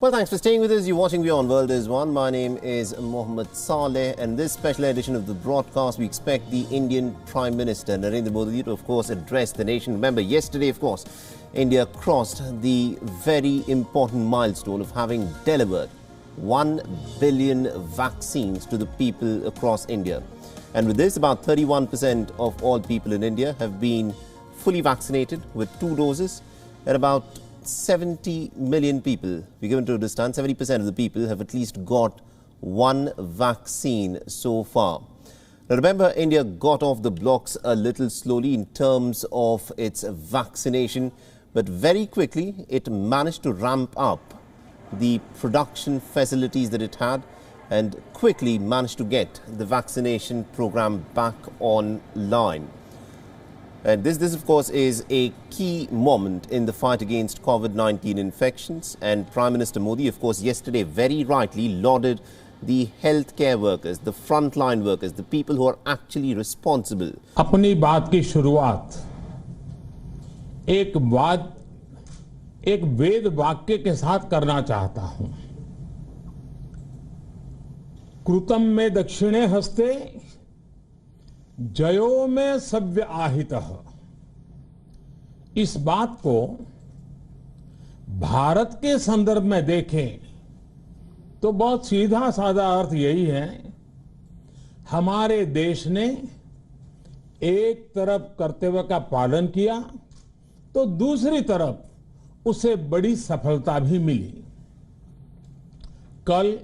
Well, thanks for staying with us. You're watching Beyond World is One. My name is Mohammed Saleh, and this special edition of the broadcast, we expect the Indian Prime Minister Narendra Modi to, of course, address the nation. Remember, yesterday, of course, India crossed the very important milestone of having delivered 1 billion vaccines to the people across India. And with this, about 31% of all people in India have been fully vaccinated with 2 doses, and about 70 million people, we're given to understand, 70% of the people have at least got 1 vaccine so far. Now remember, India got off the blocks a little slowly in terms of its vaccination, but very quickly it managed to ramp up the production facilities that it had and quickly managed to get the vaccination program back online. And this, of course, is a key moment in the fight against COVID-19 infections. And Prime Minister Modi, of course, yesterday very rightly lauded the healthcare workers, the frontline workers, the people who are actually responsible. अपनी बात की शुरुआत एक वेद वाक्य के साथ करना चाहता हूं। कृतं में दक्षिणे हस्ते जयो में सव्य आहितः। इस बात को भारत के संदर्भ में देखें तो बहुत सीधा साधा अर्थ यही है, हमारे देश ने एक तरफ कर्तव्य का पालन किया तो दूसरी तरफ उसे बड़ी सफलता भी मिली। कल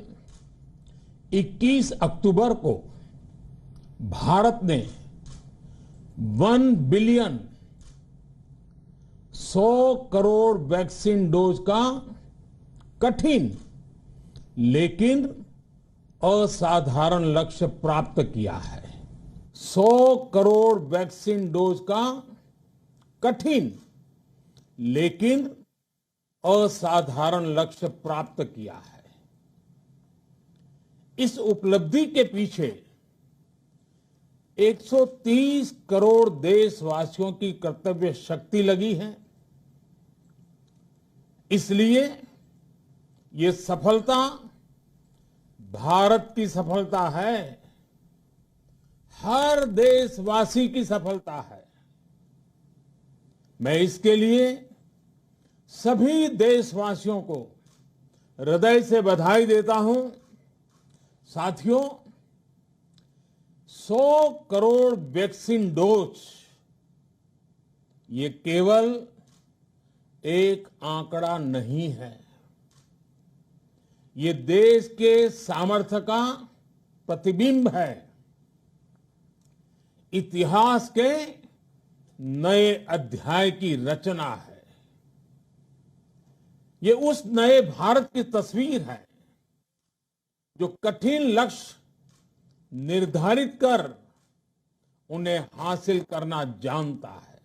21 अक्टूबर को भारत ने 1 बिलियन 100 करोड़ वैक्सीन डोज का कठिन लेकिन असाधारण लक्ष्य प्राप्त किया है। 100 करोड़ वैक्सीन डोज का कठिन लेकिन असाधारण लक्ष्य प्राप्त किया है। इस उपलब्धि के पीछे 130 करोड़ देशवासियों की कर्तव्य शक्ति लगी है। इसलिए ये सफलता भारत की सफलता है, हर देशवासी की सफलता है। मैं इसके लिए सभी देशवासियों को हृदय से बधाई देता हूं। साथियों, 100 करोड़ वैक्सीन डोज ये केवल एक आंकड़ा नहीं है, ये देश के सामर्थ्य का प्रतिबिंब है, इतिहास के नए अध्याय की रचना है। ये उस नए भारत की तस्वीर है जो कठिन लक्ष्य निर्धारित कर उन्हें हासिल करना जानता है।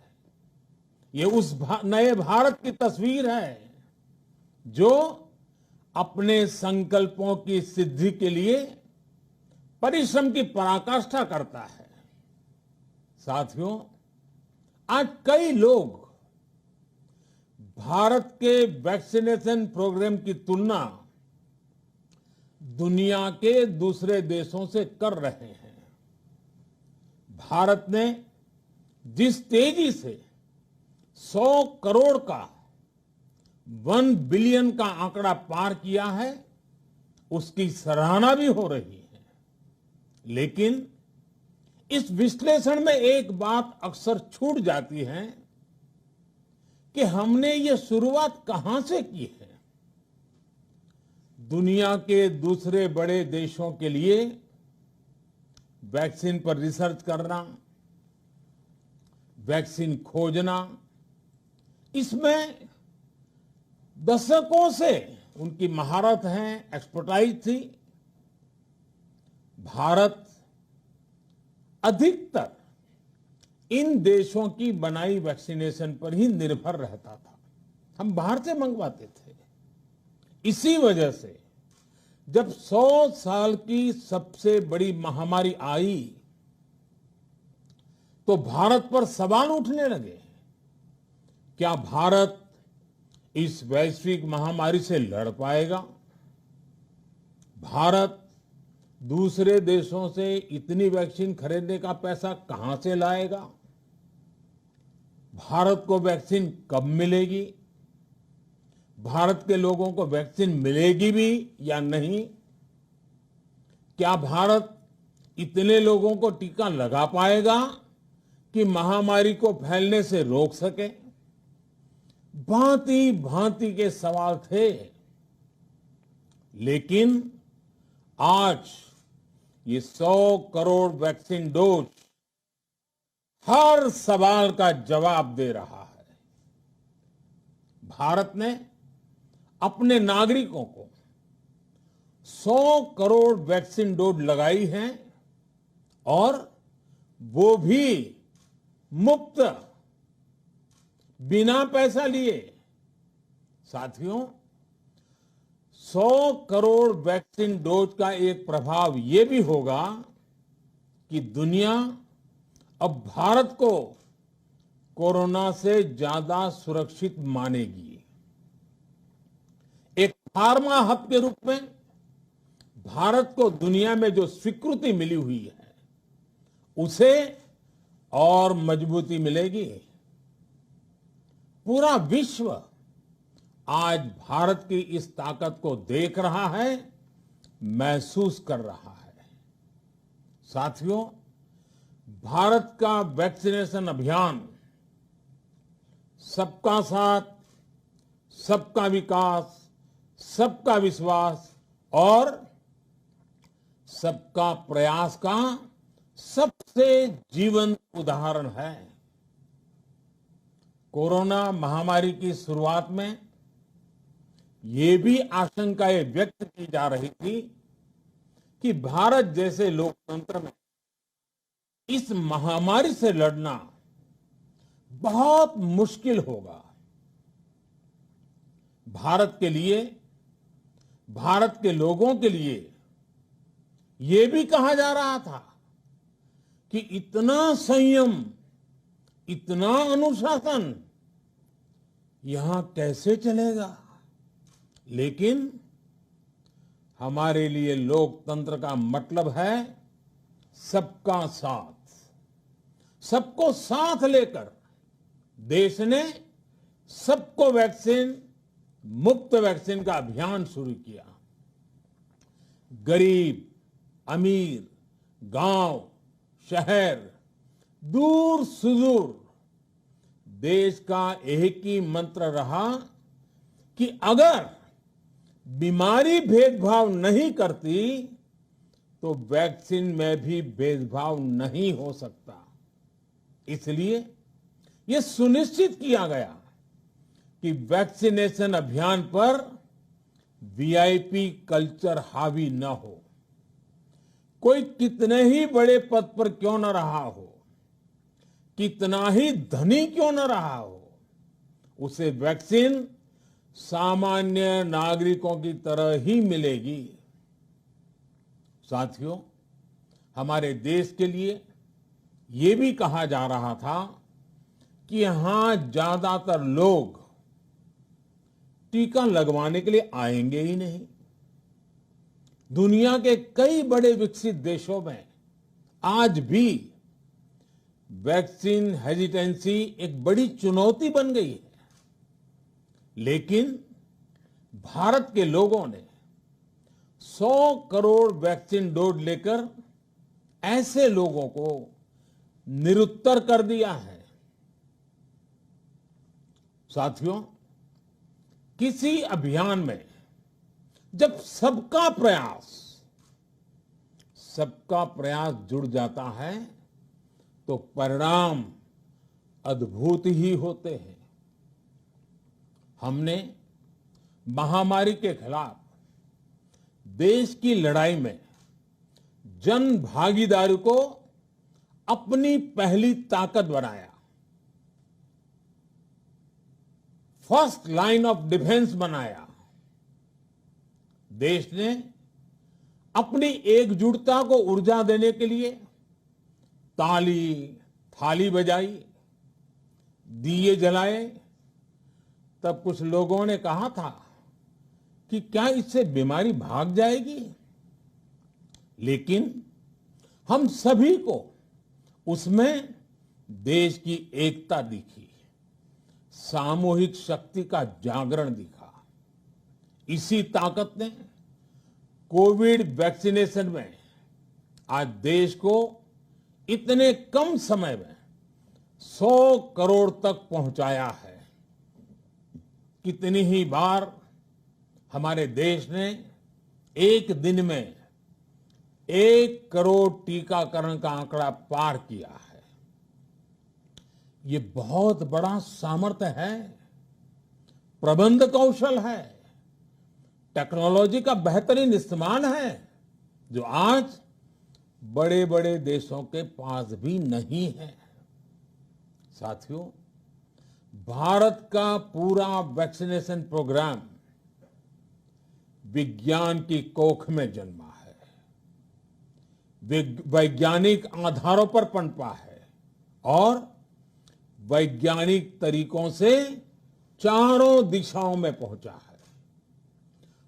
ये उस नए भारत की तस्वीर है जो अपने संकल्पों की सिद्धि के लिए परिश्रम की पराकाष्ठा करता है। साथियों, आज कई लोग भारत के वैक्सीनेशन प्रोग्राम की तुलना दुनिया के दूसरे देशों से कर रहे हैं। भारत ने जिस तेजी से 100 करोड़ का 1 बिलियन का आंकड़ा पार किया है, उसकी सराहना भी हो रही है। लेकिन इस विश्लेषण में एक बात अक्सर छूट जाती है कि हमने ये शुरुआत कहां से की है। दुनिया के दूसरे बड़े देशों के लिए वैक्सीन पर रिसर्च करना, वैक्सीन खोजना, इसमें दशकों से उनकी महारत है, एक्सपर्टाइज थी। भारत अधिकतर इन देशों की बनाई वैक्सीनेशन पर ही निर्भर रहता था। हम बाहर से मंगवाते थे। इसी वजह से जब 100 साल की सबसे बड़ी महामारी आई तो भारत पर सवाल उठने लगे, क्या भारत इस वैश्विक महामारी से लड़ पाएगा? भारत दूसरे देशों से इतनी वैक्सीन खरीदने का पैसा कहां से लाएगा? भारत को वैक्सीन कब मिलेगी? भारत के लोगों को वैक्सीन मिलेगी भी या नहीं? क्या भारत इतने लोगों को टीका लगा पाएगा कि महामारी को फैलने से रोक सके? भांति भांति के सवाल थे, लेकिन आज ये 100 करोड़ वैक्सीन डोज हर सवाल का जवाब दे रहा है। भारत ने अपने नागरिकों को 100 करोड़ वैक्सीन डोज लगाई हैं और वो भी मुफ्त, बिना पैसा लिए। साथियों, 100 करोड़ वैक्सीन डोज का एक प्रभाव ये भी होगा कि दुनिया अब भारत को कोरोना से ज्यादा सुरक्षित मानेगी। एक फार्मा हब के रूप में भारत को दुनिया में जो स्वीकृति मिली हुई है, उसे और मजबूती मिलेगी। पूरा विश्व आज भारत की इस ताकत को देख रहा है, महसूस कर रहा है। साथियों, भारत का वैक्सीनेशन अभियान सबका साथ, सबका विकास, सबका विश्वास और सबका प्रयास का सबसे जीवंत उदाहरण है। कोरोना महामारी की शुरुआत में ये भी आशंकाएं व्यक्त की जा रही थी कि भारत जैसे लोकतंत्र में इस महामारी से लड़ना बहुत मुश्किल होगा। भारत के लिए, भारत के लोगों के लिए ये भी कहा जा रहा था कि इतना संयम, इतना अनुशासन यहां कैसे चलेगा? लेकिन हमारे लिए लोकतंत्र का मतलब है सबका साथ। सबको साथ लेकर देश ने सबको वैक्सीन, मुफ्त वैक्सीन का अभियान शुरू किया। गरीब, अमीर, गांव, शहर, दूर सुदूर, देश का एक ही मंत्र रहा कि अगर बीमारी भेदभाव नहीं करती तो वैक्सीन में भी भेदभाव नहीं हो सकता। इसलिए यह सुनिश्चित किया गया कि वैक्सीनेशन अभियान पर वीआईपी कल्चर हावी न हो। कोई कितने ही बड़े पद पर क्यों न रहा हो, कितना ही धनी क्यों न रहा हो, उसे वैक्सीन सामान्य नागरिकों की तरह ही मिलेगी। साथियों, हमारे देश के लिए ये भी कहा जा रहा था कि यहां ज्यादातर लोग टीका लगवाने के लिए आएंगे ही नहीं। दुनिया के कई बड़े विकसित देशों में आज भी वैक्सीन हेजिटेंसी एक बड़ी चुनौती बन गई है। लेकिन भारत के लोगों ने 100 करोड़ वैक्सीन डोज लेकर ऐसे लोगों को निरुत्तर कर दिया है। साथियों, किसी अभियान में जब सबका प्रयास जुड़ जाता है तो परिणाम अद्भुत ही होते हैं। हमने महामारी के खिलाफ देश की लड़ाई में जन भागीदारी को अपनी पहली ताकत बनाया। फर्स्ट लाइन ऑफ डिफेंस बनाया। देश ने अपनी एकजुटता को ऊर्जा देने के लिए ताली, थाली बजाई, दिए जलाए तब कुछ लोगों ने कहा था कि क्या इससे बीमारी भाग जाएगी, लेकिन हम सभी को उसमें देश की एकता दिखी, सामूहिक शक्ति का जागरण दिखा। इसी ताकत ने कोविड वैक्सीनेशन में आज देश को इतने कम समय में 100 करोड़ तक पहुंचाया है। कितनी ही बार हमारे देश ने एक दिन में 1 करोड़ टीकाकरण का आंकड़ा पार किया है। ये बहुत बड़ा सामर्थ्य है, प्रबंध कौशल है, टेक्नोलॉजी का बेहतरीन इस्तेमाल है, जो आज बड़े बड़े देशों के पास भी नहीं है। साथियों, भारत का पूरा वैक्सीनेशन प्रोग्राम विज्ञान की कोख में जन्मा है, वैज्ञानिक आधारों पर पनपा है और वैज्ञानिक तरीकों से चारों दिशाओं में पहुंचा है।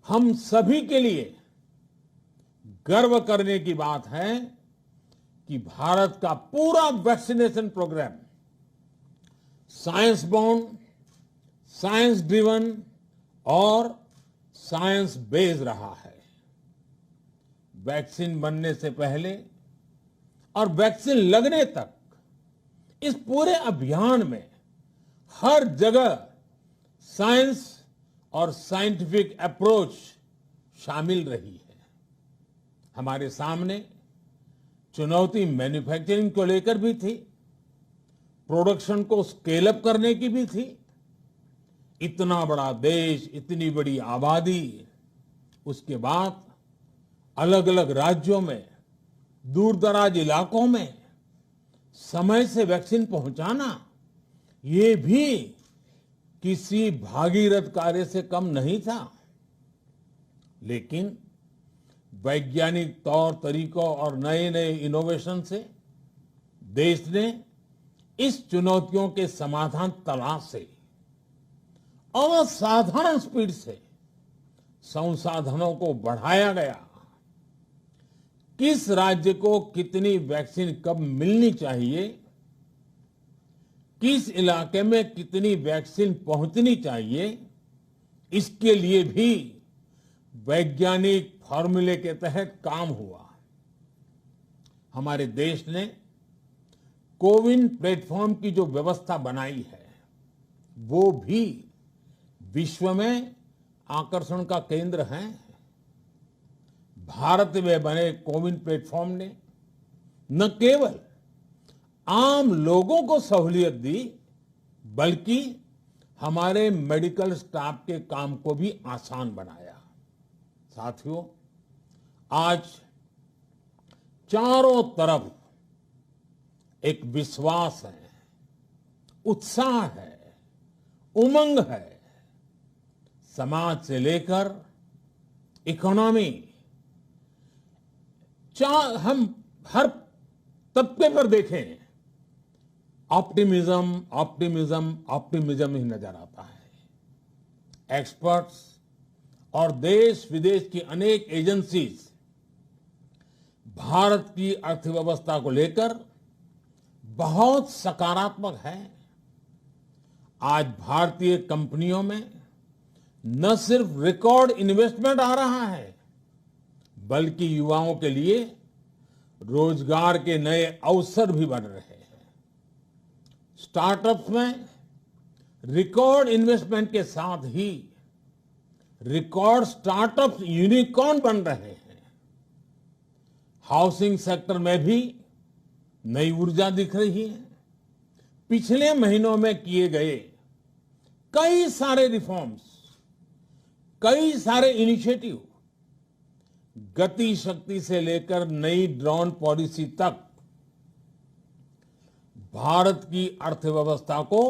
हम सभी के लिए गर्व करने की बात है कि भारत का पूरा vaccination programme science born, science driven और साइंस बेस्ड रहा है। वैक्सीन बनने से पहले और वैक्सीन लगने तक इस पूरे अभियान में हर जगह साइंस और साइंटिफिक अप्रोच शामिल रही है। हमारे सामने चुनौती मैन्युफैक्चरिंग को लेकर भी थी, प्रोडक्शन को स्केल अप करने की भी थी। इतना बड़ा देश, इतनी बड़ी आबादी, उसके बाद अलग अलग राज्यों में, दूर दराज इलाकों में समय से वैक्सीन पहुंचाना, ये भी किसी भागीरथ कार्य से कम नहीं था। लेकिन वैज्ञानिक तौर तरीकों और नए नए इनोवेशन से देश ने इस चुनौतियों के समाधान तलाशे। असाधारण स्पीड से संसाधनों को बढ़ाया गया। किस राज्य को कितनी वैक्सीन कब मिलनी चाहिए, किस इलाके में कितनी वैक्सीन पहुंचनी चाहिए, इसके लिए भी वैज्ञानिक फॉर्मूले के तहत काम हुआ। हमारे देश ने कोविन प्लेटफॉर्म की जो व्यवस्था बनाई है, वो भी विश्व में आकर्षण का केंद्र है। भारत में बने कोविन प्लेटफॉर्म ने न केवल आम लोगों को सहूलियत दी, बल्कि हमारे मेडिकल स्टाफ के काम को भी आसान बनाया। साथियों, आज चारों तरफ एक विश्वास है, उत्साह है, उमंग है। समाज से लेकर इकोनॉमी, हम हर तबके पर देखें, ऑप्टिमिज्म ऑप्टिमिज्म ऑप्टिमिज्म ही नजर आता है। एक्सपर्ट्स और देश विदेश की अनेक एजेंसीज भारत की अर्थव्यवस्था को लेकर बहुत सकारात्मक है। आज भारतीय कंपनियों में न सिर्फ रिकॉर्ड इन्वेस्टमेंट आ रहा है, बल्कि युवाओं के लिए रोजगार के नए अवसर भी बन रहे हैं। स्टार्टअप्स में रिकॉर्ड इन्वेस्टमेंट के साथ ही रिकॉर्ड स्टार्टअप्स यूनिकॉर्न बन रहे हैं। हाउसिंग सेक्टर में भी नई ऊर्जा दिख रही है। पिछले महीनों में किए गए कई सारे रिफॉर्म्स, कई सारे इनिशिएटिव, गति शक्ति से लेकर नई ड्रोन पॉलिसी तक भारत की अर्थव्यवस्था को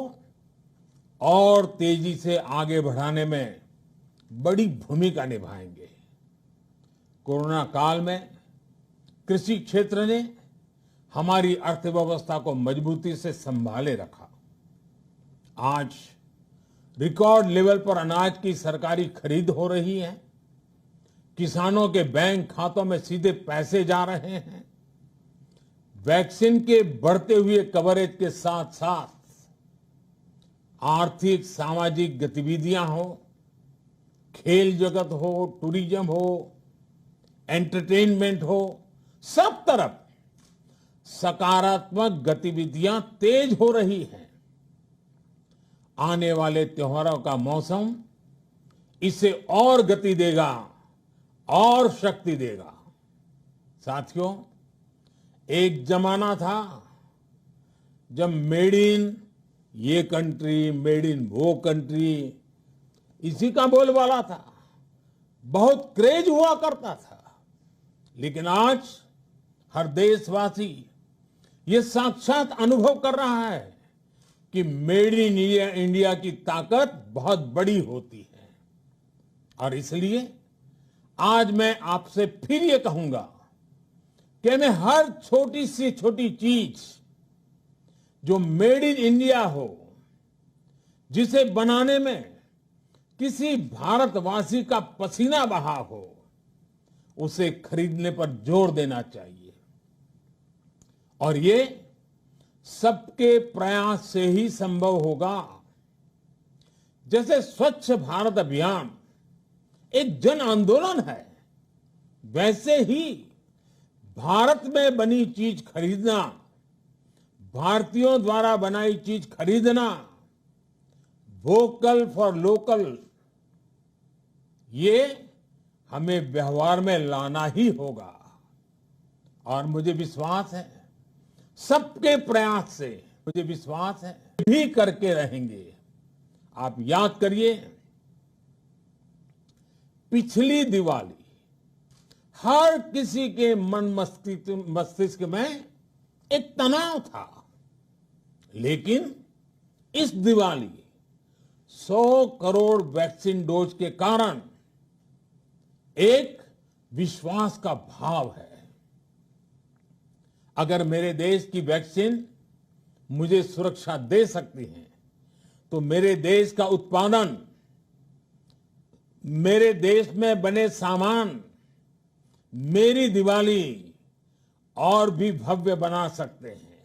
और तेजी से आगे बढ़ाने में बड़ी भूमिका निभाएंगे। कोरोना काल में कृषि क्षेत्र ने हमारी अर्थव्यवस्था को मजबूती से संभाले रखा। आज रिकॉर्ड लेवल पर अनाज की सरकारी खरीद हो रही है। किसानों के बैंक खातों में सीधे पैसे जा रहे हैं। वैक्सीन के बढ़ते हुए कवरेज के साथ साथ आर्थिक सामाजिक गतिविधियां हो, खेल जगत हो, टूरिज्म हो, एंटरटेनमेंट हो, सब तरफ सकारात्मक गतिविधियां तेज हो रही हैं। आने वाले त्योहारों का मौसम इसे और गति देगा और शक्ति देगा। साथियों, एक जमाना था जब मेड इन ये कंट्री, मेड इन वो कंट्री, इसी का बोलबाला था। बहुत क्रेज हुआ करता था। लेकिन आज हर देशवासी ये साक्षात अनुभव कर रहा है कि मेड इन इंडिया की ताकत बहुत बड़ी होती है। और इसलिए आज मैं आपसे फिर ये कहूंगा कि हमें हर छोटी से छोटी चीज जो मेड इन इंडिया हो, जिसे बनाने में किसी भारतवासी का पसीना बहा हो, उसे खरीदने पर जोर देना चाहिए। और ये सबके प्रयास से ही संभव होगा। जैसे स्वच्छ भारत अभियान एक जन आंदोलन है, वैसे ही भारत में बनी चीज खरीदना, भारतीयों द्वारा बनाई चीज खरीदना, वोकल फॉर लोकल, ये हमें व्यवहार में लाना ही होगा। और मुझे विश्वास है, सबके प्रयास से मुझे विश्वास है भी करके रहेंगे। आप याद करिए, पिछली दिवाली हर किसी के मन मस्तिष्क में एक तनाव था, लेकिन इस दिवाली 100 करोड़ वैक्सीन डोज के कारण एक विश्वास का भाव है। अगर मेरे देश की वैक्सीन मुझे सुरक्षा दे सकती है, तो मेरे देश का उत्पादन, मेरे देश में बने सामान मेरी दिवाली और भी भव्य बना सकते हैं।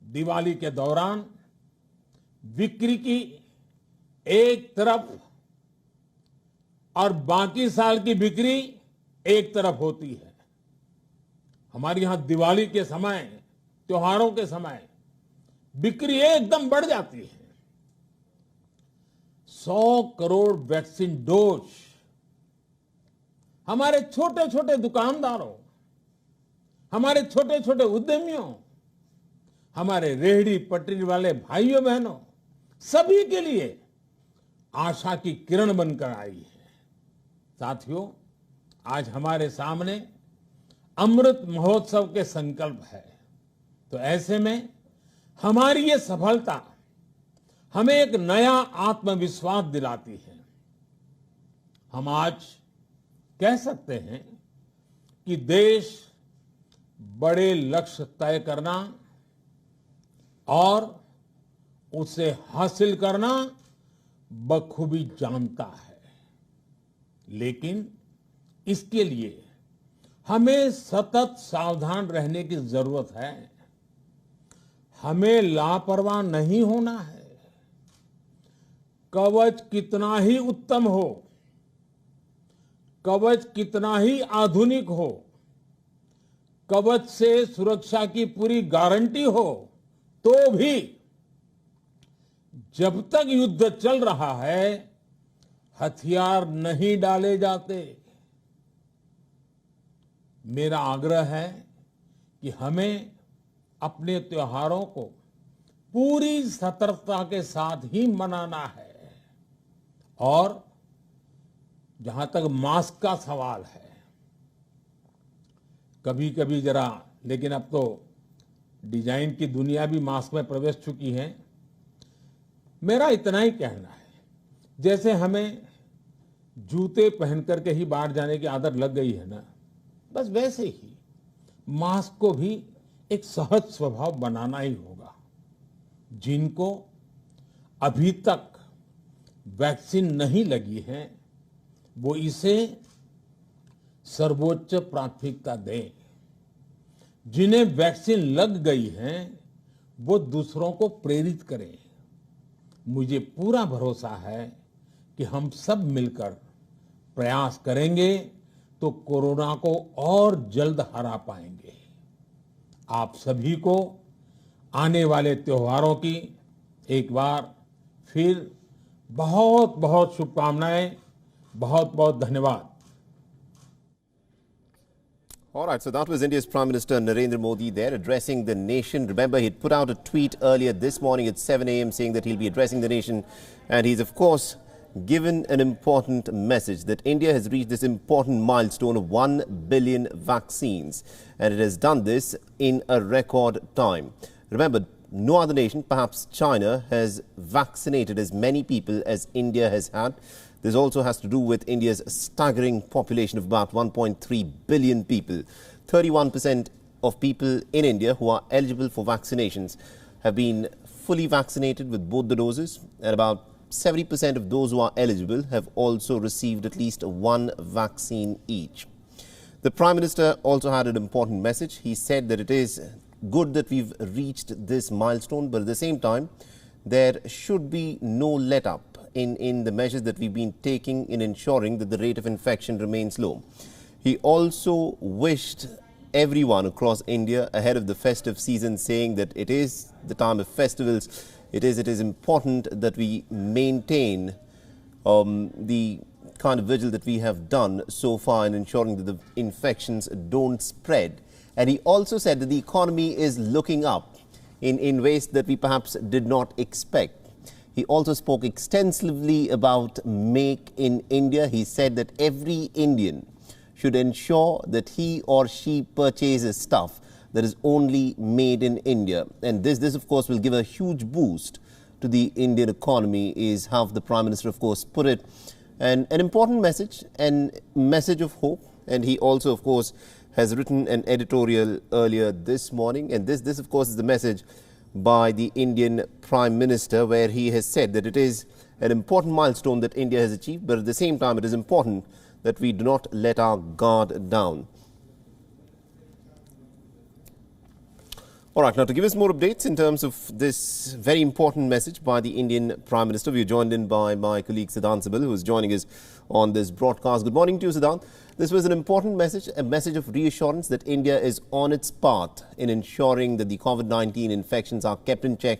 दिवाली के दौरान बिक्री की एक तरफ और बाकी साल की बिक्री एक तरफ होती है। हमारे यहां दिवाली के समय, त्योहारों के समय बिक्री एकदम बढ़ जाती है। 100 करोड़ वैक्सीन डोज हमारे छोटे छोटे दुकानदारों, हमारे छोटे छोटे उद्यमियों, हमारे रेहड़ी पटरी वाले भाइयों बहनों, सभी के लिए आशा की किरण बनकर आई है। साथियों, आज हमारे सामने अमृत महोत्सव के संकल्प है। तो ऐसे में हमारी ये सफलता हमें एक नया आत्मविश्वास दिलाती है। हम आज कह सकते हैं कि देश बड़े लक्ष्य तय करना और उसे हासिल करना बखूबी जानता है, लेकिन इसके लिए हमें सतत सावधान रहने की जरूरत है। हमें लापरवाह नहीं होना है। कवच कितना ही उत्तम हो, कवच कितना ही आधुनिक हो, कवच से सुरक्षा की पूरी गारंटी हो, तो भी जब तक युद्ध चल रहा है, हथियार नहीं डाले जाते। मेरा आग्रह है कि हमें अपने त्योहारों को पूरी सतर्कता के साथ ही मनाना है। और जहां तक मास्क का सवाल है, कभी कभी जरा, लेकिन अब तो डिजाइन की दुनिया भी मास्क में प्रवेश चुकी है। मेरा इतना ही कहना है, जैसे हमें जूते पहन करके ही बाहर जाने की आदत लग गई है ना, बस वैसे ही मास्क को भी एक सहज स्वभाव बनाना ही होगा। जिनको अभी तक वैक्सीन नहीं लगी है वो इसे सर्वोच्च प्राथमिकता दें। जिन्हें वैक्सीन लग गई है वो दूसरों को प्रेरित करें। मुझे पूरा भरोसा है कि हम सब मिलकर प्रयास करेंगे तो कोरोना को और जल्द हरा पाएंगे। आप सभी को आने वाले त्योहारों की एक बार फिर बहुत बहुत शुभकामनाएं, बहुत बहुत धन्यवाद। All right, so that was India's Prime Minister Narendra Modi there addressing the nation. Remember, he'd put out a tweet earlier this morning at 7 a.m. saying that he'll be addressing the nation. And he's, of course, given an important message that India has reached this important milestone of 1 billion vaccines. And it has done this in a record time. Remember, no other nation, perhaps China, has vaccinated as many people as India has had. This also has to do with India's staggering population of about 1.3 billion people. 31% of people in India who are eligible for vaccinations have been fully vaccinated with both the doses, and about 70% of those who are eligible have also received at least one vaccine each. The Prime Minister also had an important message. He said that it is good that we've reached this milestone, but at the same time, there should be no let-up in the measures that we've been taking in ensuring that the rate of infection remains low. He also wished everyone across India ahead of the festive season, saying that it is the time of festivals. It is important that we maintain the kind of vigil that we have done so far in ensuring that the infections don't spread. And he also said that the economy is looking up in ways that we perhaps did not expect. He also spoke extensively about Make in India. He said that every Indian should ensure that he or she purchases stuff that is only made in India. And this of course, will give a huge boost to the Indian economy, is how the Prime Minister, of course, put it. And an important message, and message of hope. And he also, of course, has written an editorial earlier this morning. And this of course, is the message by the Indian Prime Minister, where he has said that it is an important milestone that India has achieved, but at the same time it is important that we do not let our guard down. All right, now to give us more updates in terms of this very important message by the Indian Prime Minister, we are joined in by my colleague Siddhant Sibil, who is joining us on this broadcast. Good morning to you, Siddhant. This was an important message, a message of reassurance that India is on its path in ensuring that the COVID-19 infections are kept in check.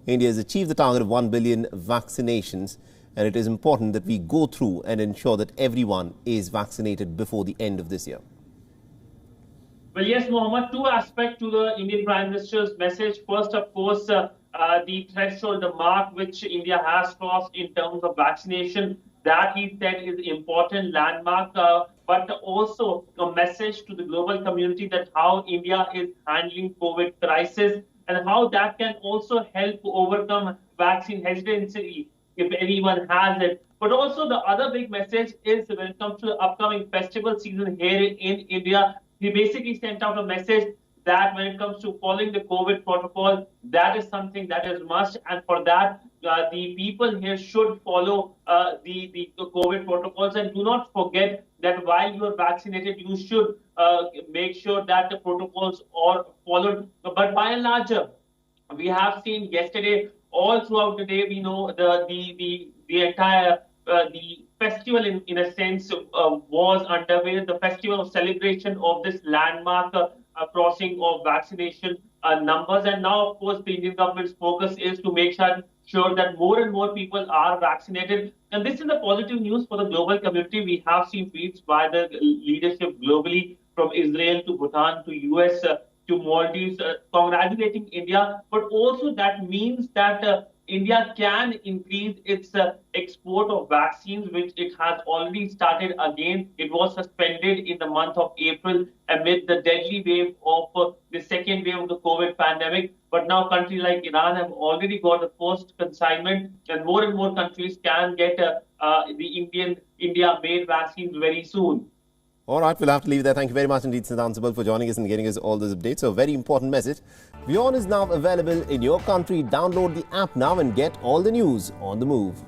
India has achieved the target of 1 billion vaccinations, and it is important that we go through and ensure that everyone is vaccinated before the end of this year. Well, yes, Mohammed, two aspects to the Indian Prime Minister's message. First, of course, the threshold, the mark which India has crossed in terms of vaccination, that he said is important landmark, but also a message to the global community that how India is handling COVID crisis and how that can also help overcome vaccine hesitancy if anyone has it. But also the other big message is when it comes to the upcoming festival season here in India, he basically sent out a message that when it comes to following the COVID protocol, that is something that is must. And for that, the people here should follow the COVID protocols. And do not forget that while you are vaccinated, you should make sure that the protocols are followed. But by and large, we have seen yesterday, all throughout the day, we know the entire the festival in a sense was underway, the festival of celebration of this landmark crossing of vaccination numbers. And now, of course, the Indian government's focus is to make sure that more and more people are vaccinated. And this is the positive news for the global community. We have seen tweets by the leadership globally, from Israel to Bhutan to US to Maldives, congratulating India. But also that means that India can increase its export of vaccines, which it has already started again. It was suspended in the month of April amid the deadly wave of the second wave of the COVID pandemic. But now countries like Iran have already got the first consignment, and more countries can get the India-made vaccines very soon. All right, we'll have to leave there. Thank you very much indeed, Siddhant Sibil, for joining us and getting us all those updates. So, a very important message. WION is now available in your country. Download the app now and get all the news on the move.